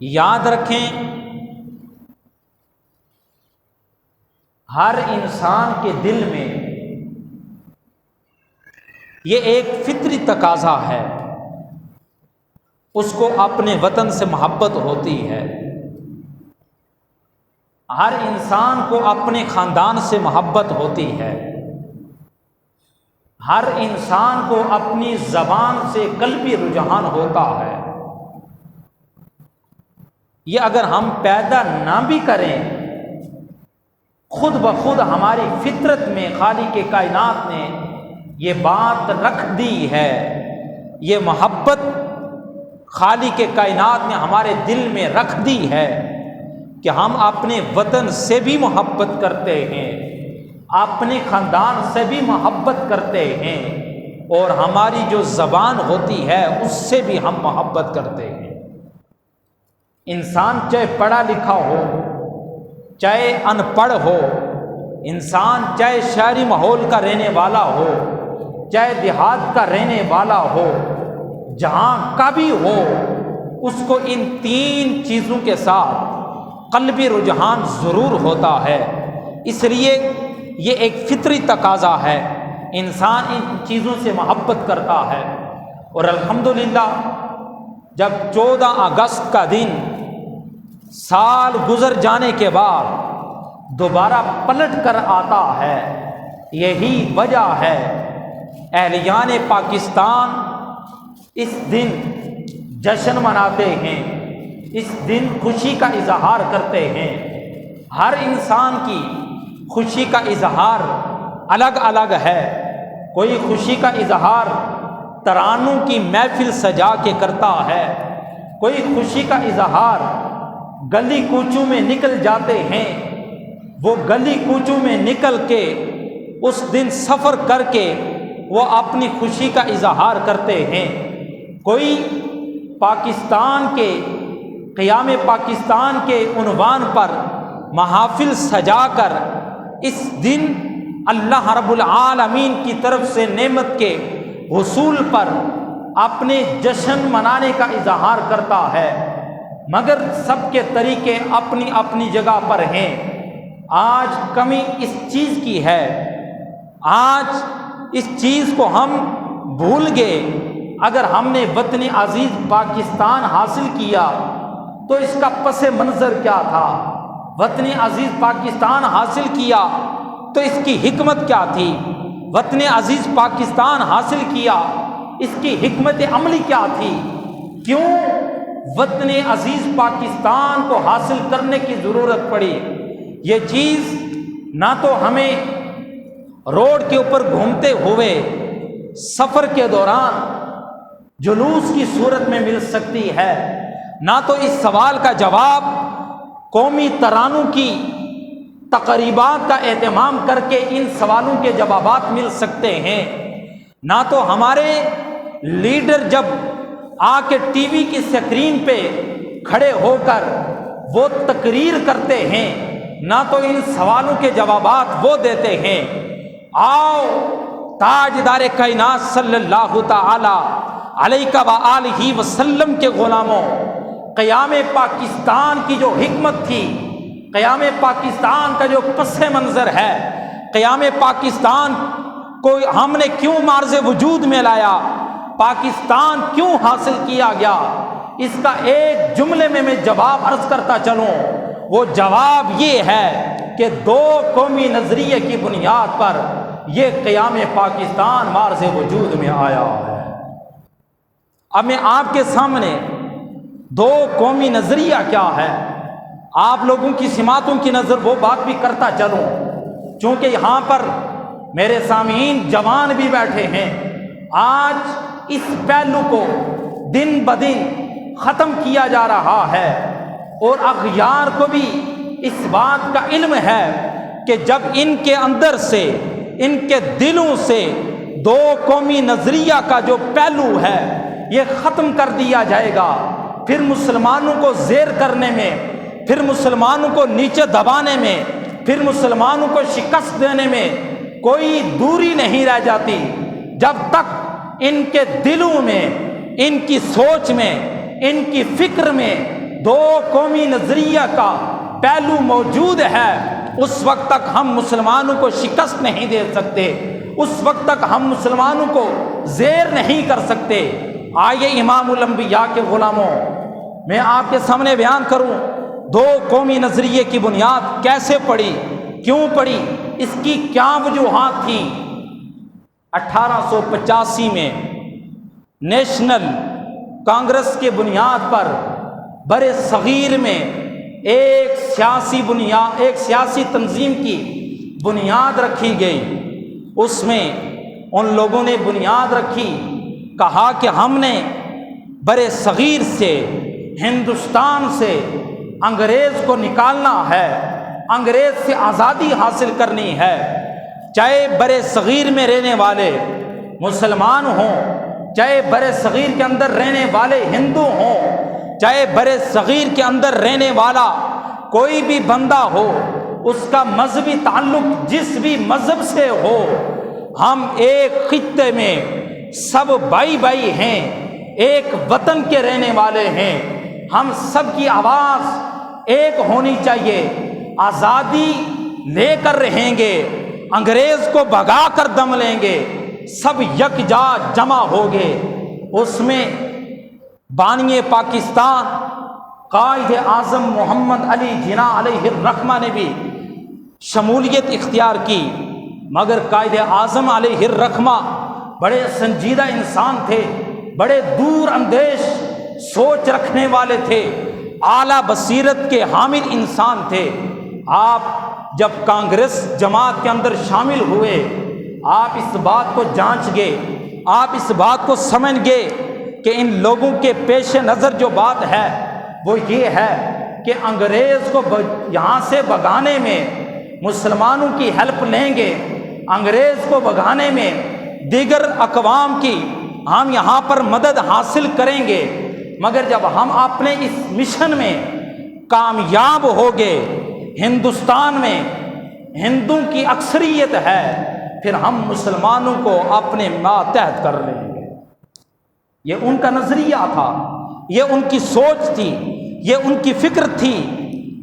یاد رکھیں، ہر انسان کے دل میں یہ ایک فطری تقاضا ہے، اس کو اپنے وطن سے محبت ہوتی ہے۔ ہر انسان کو اپنے خاندان سے محبت ہوتی ہے، ہر انسان کو اپنی زبان سے قلبی رجحان ہوتا ہے۔ یہ اگر ہم پیدا نہ بھی کریں، خود بخود ہماری فطرت میں خالق کائنات نے یہ بات رکھ دی ہے، یہ محبت خالق کائنات نے ہمارے دل میں رکھ دی ہے کہ ہم اپنے وطن سے بھی محبت کرتے ہیں، اپنے خاندان سے بھی محبت کرتے ہیں، اور ہماری جو زبان ہوتی ہے اس سے بھی ہم محبت کرتے ہیں۔ انسان چاہے پڑھا لکھا ہو، چاہے ان پڑھ ہو، انسان چاہے شہری ماحول کا رہنے والا ہو، چاہے دیہات کا رہنے والا ہو، جہاں کا بھی ہو، اس کو ان تین چیزوں کے ساتھ قلبی رجحان ضرور ہوتا ہے۔ اس لیے یہ ایک فطری تقاضا ہے، انسان ان چیزوں سے محبت کرتا ہے۔ اور الحمدللہ جب 14 اگست کا دن سال گزر جانے کے بعد دوبارہ پلٹ کر آتا ہے، یہی وجہ ہے اہلیان پاکستان اس دن جشن مناتے ہیں، اس دن خوشی کا اظہار کرتے ہیں۔ ہر انسان کی خوشی کا اظہار الگ الگ ہے، کوئی خوشی کا اظہار ترانوں کی محفل سجا کے کرتا ہے، کوئی خوشی کا اظہار گلی کوچوں میں نکل جاتے ہیں، وہ گلی کوچوں میں نکل کے اس دن سفر کر کے وہ اپنی خوشی کا اظہار کرتے ہیں۔ کوئی پاکستان کے قیام پاکستان کے عنوان پر محافل سجا کر اس دن اللہ رب العالمین کی طرف سے نعمت کے حصول پر اپنے جشن منانے کا اظہار کرتا ہے، مگر سب کے طریقے اپنی اپنی جگہ پر ہیں۔ آج کمی اس چیز کی ہے، آج اس چیز کو ہم بھول گئے۔ اگر ہم نے وطن عزیز پاکستان حاصل کیا تو اس کا پس منظر کیا تھا؟ وطن عزیز پاکستان حاصل کیا تو اس کی حکمت کیا تھی؟ وطن عزیز پاکستان حاصل کیا، اس کی حکمت عملی کیا تھی؟ کیوں وطن عزیز پاکستان کو حاصل کرنے کی ضرورت پڑی؟ یہ چیز نہ تو ہمیں روڈ کے اوپر گھومتے ہوئے سفر کے دوران جلوس کی صورت میں مل سکتی ہے، نہ تو اس سوال کا جواب قومی ترانوں کی تقریبات کا اہتمام کر کے ان سوالوں کے جوابات مل سکتے ہیں، نہ تو ہمارے لیڈر جب آ کے ٹی وی کی سکرین پہ کھڑے ہو کر وہ تقریر کرتے ہیں، نہ تو ان سوالوں کے جوابات وہ دیتے ہیں۔ آؤ تاجدار کائنات صلی اللہ تعالی علیہ وآلہ وسلم کے غلاموں، قیام پاکستان کی جو حکمت تھی، قیام پاکستان کا جو پس منظر ہے، قیام پاکستان کو ہم نے کیوں معرض وجود میں لایا، پاکستان کیوں حاصل کیا گیا، اس کا ایک جملے میں جواب عرض کرتا چلوں۔ وہ جواب یہ ہے کہ دو قومی نظریے کی بنیاد پر یہ قیام پاکستان معرض وجود میں آیا ہے۔ اب میں آپ کے سامنے دو قومی نظریہ کیا ہے، آپ لوگوں کی سماعتوں کی نظر وہ بات بھی کرتا چلوں، چونکہ یہاں پر میرے سامعین جوان بھی بیٹھے ہیں۔ آج اس پہلو کو دن بدن ختم کیا جا رہا ہے، اور اغیار کو بھی اس بات کا علم ہے کہ جب ان کے اندر سے، ان کے دلوں سے دو قومی نظریہ کا جو پہلو ہے یہ ختم کر دیا جائے گا، پھر مسلمانوں کو زیر کرنے میں، پھر مسلمانوں کو نیچے دبانے میں، پھر مسلمانوں کو شکست دینے میں کوئی دوری نہیں رہ جاتی، جب تک ان کے دلوں میں، ان کی سوچ میں، ان کی فکر میں دو قومی نظریہ کا پہلو موجود ہے، اس وقت تک ہم مسلمانوں کو شکست نہیں دے سکتے، اس وقت تک ہم مسلمانوں کو زیر نہیں کر سکتے۔ آئیے امام الانبیاء کے غلاموں، میں آپ کے سامنے بیان کروں دو قومی نظریے کی بنیاد کیسے پڑی، کیوں پڑی، اس کی کیا وجوہات تھیں۔ 1885 میں نیشنل کانگریس کے بنیاد پر برِ صغیر میں ایک سیاسی تنظیم کی بنیاد رکھی گئی۔ اس میں ان لوگوں نے بنیاد رکھی، کہا کہ ہم نے برِ صغیر سے، ہندوستان سے انگریز کو نکالنا ہے، انگریز سے آزادی حاصل کرنی ہے، چاہے برِ صغیر میں رہنے والے مسلمان ہوں، چاہے برِ صغیر کے اندر رہنے والے ہندو ہوں، چاہے برِ صغیر کے اندر رہنے والا کوئی بھی بندہ ہو، اس کا مذہبی تعلق جس بھی مذہب سے ہو، ہم ایک خطے میں سب بھائی بھائی ہیں، ایک وطن کے رہنے والے ہیں، ہم سب کی آواز ایک ہونی چاہیے، آزادی لے کر رہیں گے، انگریز کو بھگا کر دم لیں گے، سب یکجا جمع ہوگے۔ اس میں بانی پاکستان قائد اعظم محمد علی جناح علیہ الرحمہ نے بھی شمولیت اختیار کی، مگر قائد اعظم علیہ الرحمہ بڑے سنجیدہ انسان تھے، بڑے دور اندیش سوچ رکھنے والے تھے، اعلیٰ بصیرت کے حامل انسان تھے۔ آپ جب کانگریس جماعت کے اندر شامل ہوئے، آپ اس بات کو جانچ گئے، آپ اس بات کو سمجھ گئے کہ ان لوگوں کے پیش نظر جو بات ہے وہ یہ ہے کہ انگریز کو یہاں سے بھگانے میں مسلمانوں کی ہیلپ لیں گے، انگریز کو بھگانے میں دیگر اقوام کی ہم یہاں پر مدد حاصل کریں گے، مگر جب ہم اپنے اس مشن میں کامیاب ہو گئے، ہندوستان میں ہندوؤں کی اکثریت ہے، پھر ہم مسلمانوں کو اپنے ماتحت کر لیں گے۔ یہ ان کا نظریہ تھا، یہ ان کی سوچ تھی، یہ ان کی فکر تھی۔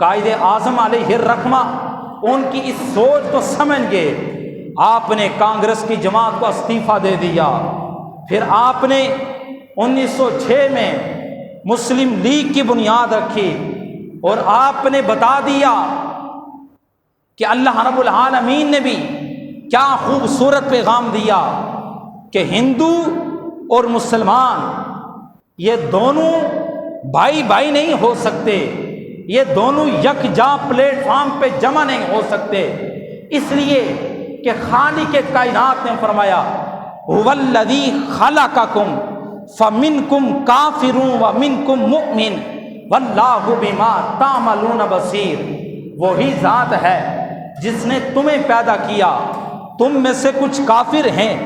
قائد اعظم علیہ الرحمہ ان کی اس سوچ کو سمجھ گئے، آپ نے کانگریس کی جماعت کو استعفیٰ دے دیا، پھر آپ نے 1906 میں مسلم لیگ کی بنیاد رکھی، اور آپ نے بتا دیا کہ اللہ رب العالمین نے بھی کیا خوبصورت پیغام دیا کہ ہندو اور مسلمان یہ دونوں بھائی بھائی نہیں ہو سکتے، یہ دونوں یکجا پلیٹ فارم پہ جمع نہیں ہو سکتے، اس لیے کہ خالق کائنات نے فرمایا هو الذی خلقکم فمنکم کافر ومنکم مؤمن واللہ بما تعملون بصیر۔ وہی ذات ہے جس نے تمہیں پیدا کیا، تم میں سے کچھ کافر ہیں،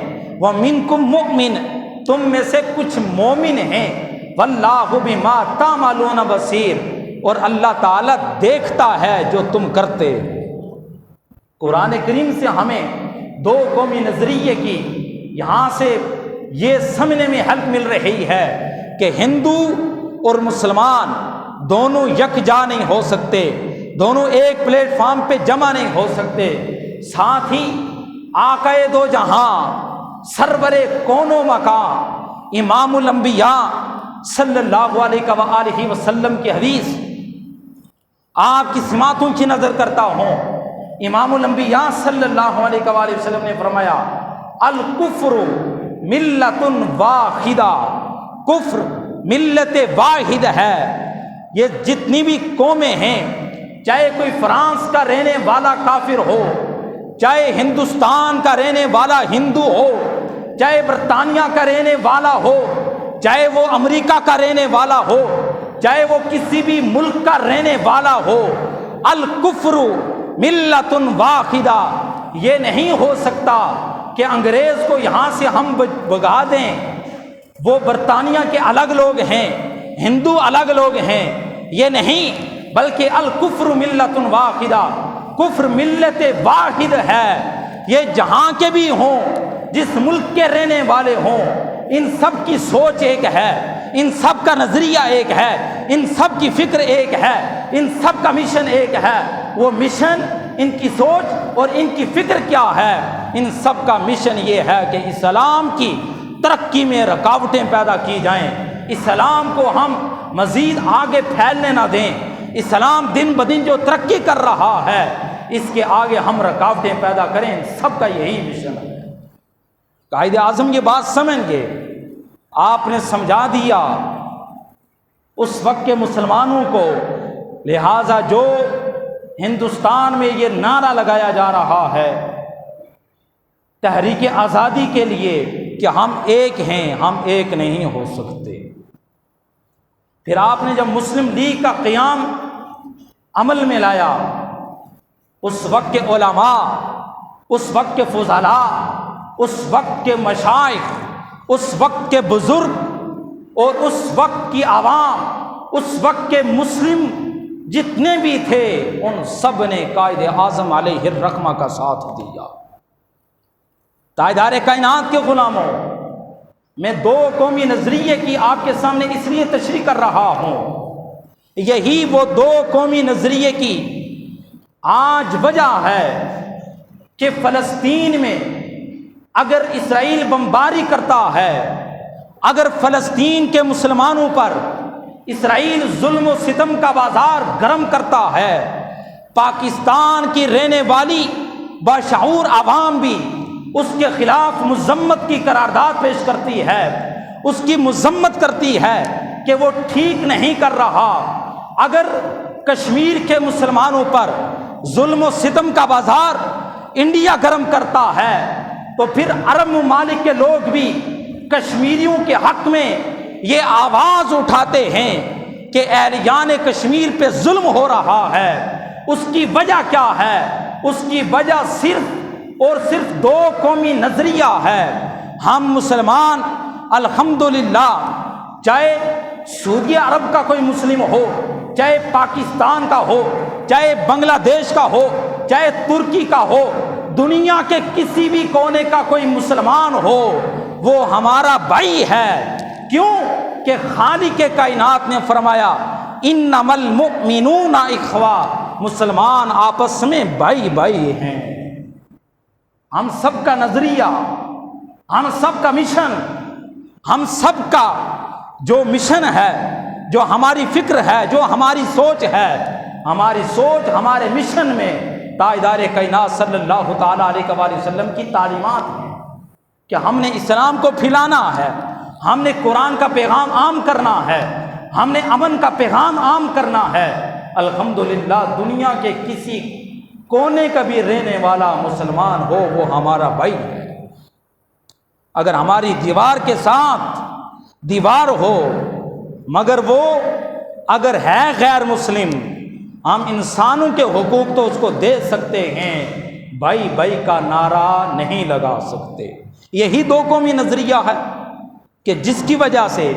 ومنکم مؤمن، تم میں سے کچھ مومن ہیں، واللہ بما تعملون بصیر، اور اللہ تعالیٰ دیکھتا ہے جو تم کرتے۔ قرآن کریم سے ہمیں دو قومی نظریے کی یہاں سے یہ سمجھنے میں ہیلپ مل رہی ہے کہ ہندو اور مسلمان دونوں یکجا نہیں ہو سکتے، دونوں ایک پلیٹ فارم پہ جمع نہیں ہو سکتے۔ ساتھ ہی آقائے دو جہاں، سرور کون و مکان، امام الانبیاء صلی اللہ علیہ وآلہ وسلم کی حدیث آپ کی سماعتوں کی نظر کرتا ہوں۔ امام الانبیاء صلی اللہ علیہ وآلہ وسلم نے فرمایا الکفر ملت واحدہ، کفر ملت واحد ہے۔ یہ جتنی بھی قومیں ہیں، چاہے کوئی فرانس کا رہنے والا کافر ہو، چاہے ہندوستان کا رہنے والا ہندو ہو، چاہے برطانیہ کا رہنے والا ہو، چاہے وہ امریکہ کا رہنے والا ہو، چاہے وہ کسی بھی ملک کا رہنے والا ہو، الکفر ملت واحدہ۔ یہ نہیں ہو سکتا کہ انگریز کو یہاں سے ہم بھگا دیں، وہ برطانیہ کے الگ لوگ ہیں، ہندو الگ لوگ ہیں، یہ نہیں، بلکہ الکفر ملت واحدہ، کفر ملت واحد ہے۔ یہ جہاں کے بھی ہوں، جس ملک کے رہنے والے ہوں، ان سب کی سوچ ایک ہے، ان سب کا نظریہ ایک ہے، ان سب کی فکر ایک ہے، ان سب کا مشن ایک ہے۔ وہ مشن، ان کی سوچ اور ان کی فکر کیا ہے؟ ان سب کا مشن یہ ہے کہ اسلام کی ترقی میں رکاوٹیں پیدا کی جائیں، اسلام کو ہم مزید آگے پھیلنے نہ دیں، اسلام دن بدن جو ترقی کر رہا ہے اس کے آگے ہم رکاوٹیں پیدا کریں۔ سب کا یہی مشن ہے۔ قائد اعظم یہ بات سمجھ گئے، آپ نے سمجھا دیا اس وقت کے مسلمانوں کو، لہٰذا جو ہندوستان میں یہ نعرہ لگایا جا رہا ہے تحریک آزادی کے لیے کہ ہم ایک ہیں، ہم ایک نہیں ہو سکتے، پھر آپ نے جب مسلم لیگ کا قیام عمل میں لایا، اس وقت کے علماء، اس وقت کے فضلاء، اس وقت کے مشائخ، اس وقت کے بزرگ اور اس وقت کی عوام، اس وقت کے مسلم جتنے بھی تھے، ان سب نے قائد اعظم علیہ الرحمہ کا ساتھ دیا۔ تاجدار کائنات کے غلاموں، میں دو قومی نظریے کی آپ کے سامنے اس لیے تشریح کر رہا ہوں، یہی وہ دو قومی نظریے کی آج وجہ ہے کہ فلسطین میں اگر اسرائیل بمباری کرتا ہے، اگر فلسطین کے مسلمانوں پر اسرائیل ظلم و ستم کا بازار گرم کرتا ہے، پاکستان کی رہنے والی باشعور عوام بھی اس کے خلاف مذمت کی قرارداد پیش کرتی ہے، اس کی مذمت کرتی ہے کہ وہ ٹھیک نہیں کر رہا۔ اگر کشمیر کے مسلمانوں پر ظلم و ستم کا بازار انڈیا گرم کرتا ہے تو پھر عرب ممالک کے لوگ بھی کشمیریوں کے حق میں یہ آواز اٹھاتے ہیں کہ اہلیان کشمیر پہ ظلم ہو رہا ہے۔ اس کی وجہ کیا ہے؟ اس کی وجہ صرف اور صرف دو قومی نظریہ ہے۔ ہم مسلمان الحمدللہ، چاہے سعودی عرب کا کوئی مسلم ہو، چاہے پاکستان کا ہو، چاہے بنگلہ دیش کا ہو، چاہے ترکی کا ہو، دنیا کے کسی بھی کونے کا کوئی مسلمان ہو، وہ ہمارا بھائی ہے۔ کیوں کہ خالق کائنات نے فرمایا انما المؤمنون اخوہ، مسلمان آپس میں بھائی بھائی ہیں۔ ہم سب کا نظریہ، ہم سب کا مشن، ہم سب کا جو مشن ہے، جو ہماری فکر ہے، جو ہماری سوچ ہے، ہماری سوچ ہمارے مشن میں تاجدار کائنات صلی اللہ تعالیٰ علیہ وآلہ وسلم کی تعلیمات ہیں کہ ہم نے اسلام کو پھیلانا ہے، ہم نے قرآن کا پیغام عام کرنا ہے، ہم نے امن کا پیغام عام کرنا ہے۔ الحمدللہ دنیا کے کسی کونے کا بھی رہنے والا مسلمان ہو، وہ ہمارا بھائی ہے۔ اگر ہماری دیوار کے ساتھ دیوار ہو مگر وہ اگر ہے غیر مسلم، ہم انسانوں کے حقوق تو اس کو دے سکتے ہیں، بھائی بھائی کا نعرہ نہیں لگا سکتے۔ یہی دو قومی نظریہ ہے کہ جس کی وجہ سے